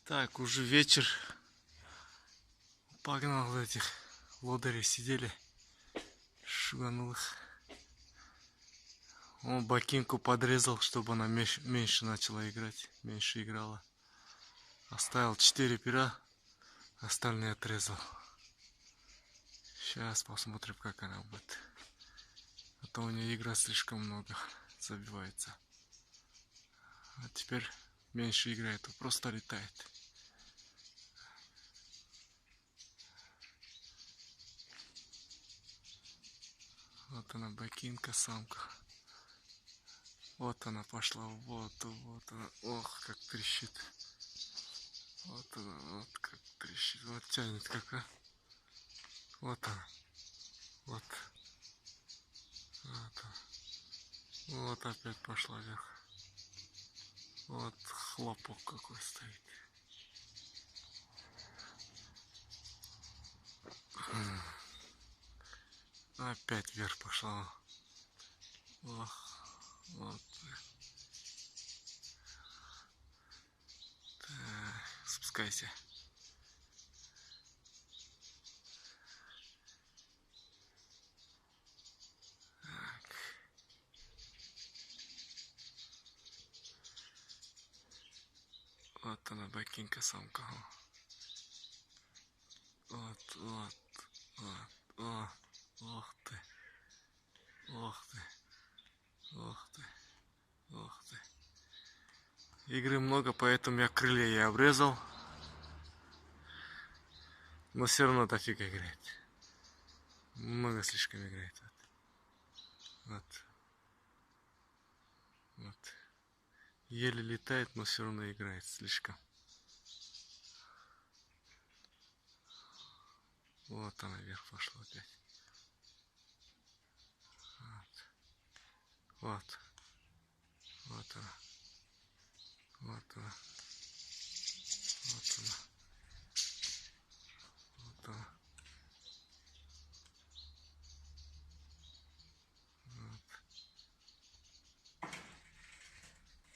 Так, уже вечер. Погнал этих лодырей, сидели. Шуганул их. Он ботинку подрезал, чтобы она меньше начала играть. Меньше играла. Оставил 4 пера. Остальные отрезал. Сейчас посмотрим, как она будет. А то у нее игра слишком много. Забивается. А теперь меньше играет. Просто летает. Вот она, бакинка, самка. Вот она пошла, вот она. Ох, как трещит. Вот она, вот как трещит. Вот тянет как, а. Вот она. Вот. Вот она. Вот опять пошла вверх. Вот хлопок какой стоит. Опять вверх пошла. Ох, вот. Так, спускайся. Так. Вот она, бакинка, самка. Вот, вот, вот, о, ох ты, ох ты, ох ты, ох ты. Игры много, поэтому я крылья и обрезал. Но все равно дофига играет. Много слишком играет. Вот. Вот. Еле летает, но все равно играет слишком. Вот она вверх пошла опять. Вот. Вот. Вот она. Вот она. Вот она. Вот она.